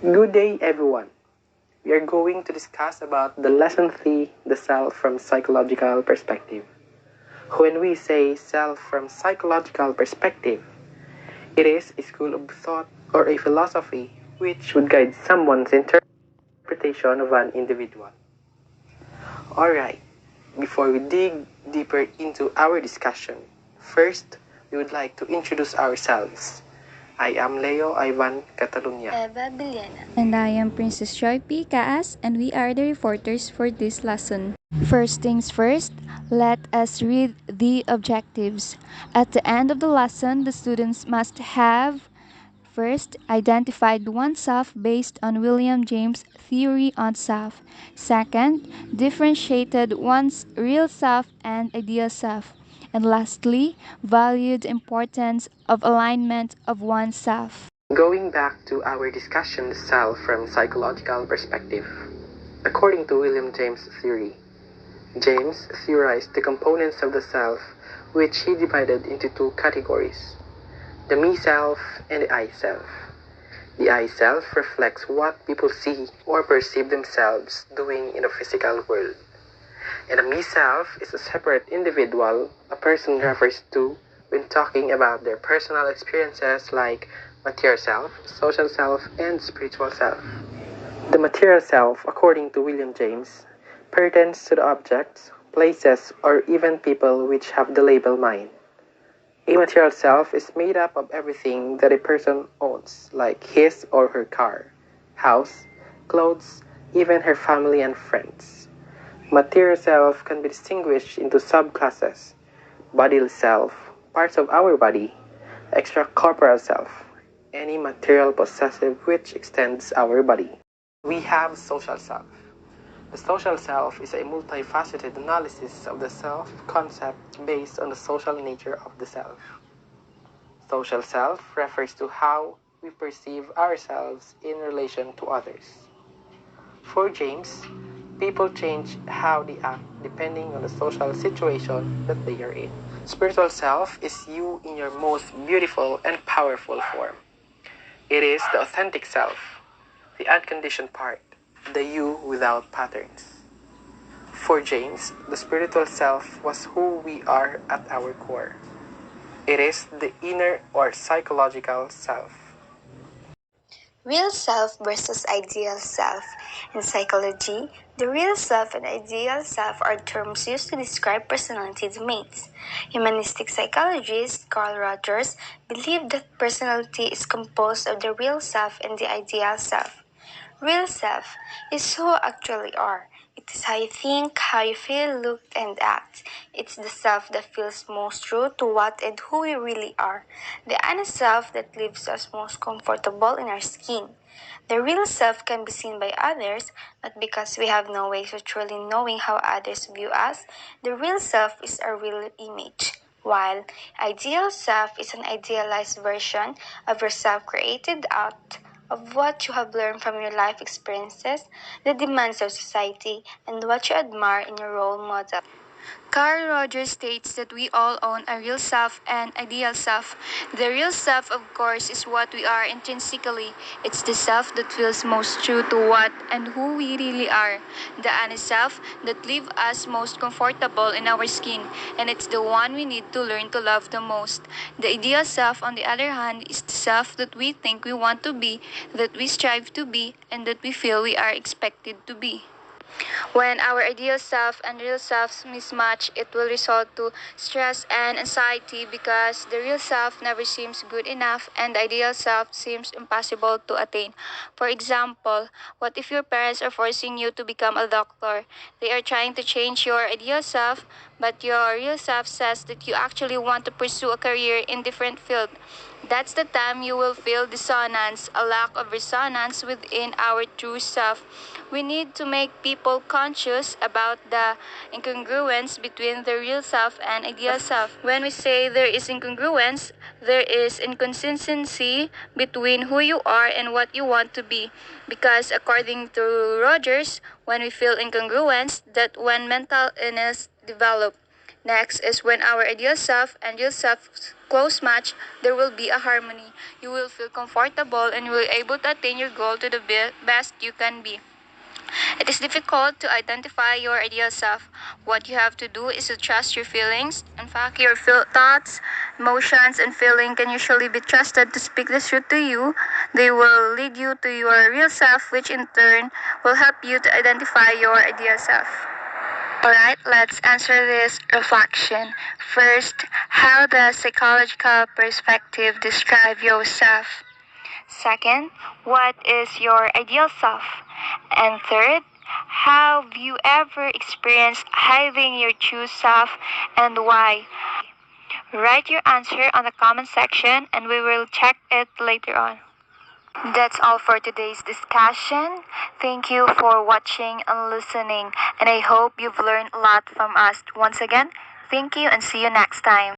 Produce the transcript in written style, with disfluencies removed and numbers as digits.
Good day, everyone. We are going to discuss about the lesson 3, the self from psychological perspective. When we say self from psychological perspective, it is a school of thought or a philosophy which would guide someone's interpretation of an individual. Alright, before we dig deeper into our discussion, first, we would like to introduce ourselves. I am Leo Ivan Cataluña. Eva Billena. And I am Princess Joy P. Caas, and we are the reporters for this lesson. First things first, let us read the objectives. At the end of the lesson, the students must have first, identified oneself based on William James' theory on self. Second, differentiated one's real self and ideal self. And lastly, valued the importance of alignment of oneself. Going back to our discussion, the self from psychological perspective. According to William James' theory, James theorized the components of the self, which he divided into two categories: the me self and the I self. The I self reflects what people see or perceive themselves doing in the physical world. And the me self is a separate individual a person refers to when talking about their personal experiences like material self, social self, and spiritual self. The material self, according to William James, pertains to the objects, places, or even people which have the label mind. A material self is made up of everything that a person owns, like his or her car, house, clothes, even her family and friends. Material self can be distinguished into subclasses: bodily self, parts of our body; extracorporeal self, any material possessive which extends our body. We have social self. The social self is a multifaceted analysis of the self concept based on the social nature of the self. Social self refers to how we perceive ourselves in relation to others. For James, people change how they act depending on the social situation that they are in. Spiritual self is you in your most beautiful and powerful form. It is the authentic self, the unconditioned part, the you without patterns. For James, the spiritual self was who we are at our core. It is the inner or psychological self. Real self versus ideal self. In psychology, the real self and ideal self are terms used to describe personality domains. Humanistic psychologist Carl Rogers believed that personality is composed of the real self and the ideal self. Real self is who you actually are. It is how you think, how you feel, look, and act. It's the self that feels most true to what and who we really are. The honest self that leaves us most comfortable in our skin. The real self can be seen by others, not because we have no way of truly knowing how others view us. The real self is our real image, while ideal self is an idealized version of yourself created out of what you have learned from your life experiences, the demands of society, and what you admire in your role model. Carl Rogers states that we all own a real self and ideal self. The real self, of course, is what we are intrinsically. It's the self that feels most true to what and who we really are. The honest self that leaves us most comfortable in our skin, and it's the one we need to learn to love the most. The ideal self, on the other hand, is the self that we think we want to be, that we strive to be, and that we feel we are expected to be. When our ideal self and real self mismatch, it will result to stress and anxiety because the real self never seems good enough and the ideal self seems impossible to attain. For example, what if your parents are forcing you to become a doctor? They are trying to change your ideal self, but your real self says that you actually want to pursue a career in different field. That's the time you will feel dissonance, a lack of resonance within our true self. We need to make people conscious about the incongruence between the real self and ideal self. When we say there is incongruence, there is inconsistency between who you are and what you want to be. Because according to Rogers, when we feel incongruence, that when mental illness develop. Next is when our ideal self and real self close match, there will be a harmony. You will feel comfortable and you will be able to attain your goal to the best you can be. It is difficult to identify your ideal self. What you have to do is to trust your feelings. In fact, your thoughts, emotions, and feeling can usually be trusted to speak the truth to you. They will lead you to your real self, which in turn will help you to identify your ideal self. Alright, let's answer this reflection. First, how does psychological perspective describe yourself? Second, what is your ideal self? And third, have you ever experienced hiding your true self and why? Write your answer on the comment section and we will check it later on. That's all for today's discussion. Thank you for watching and listening, and I hope you've learned a lot from us. Once again, thank you and see you next time.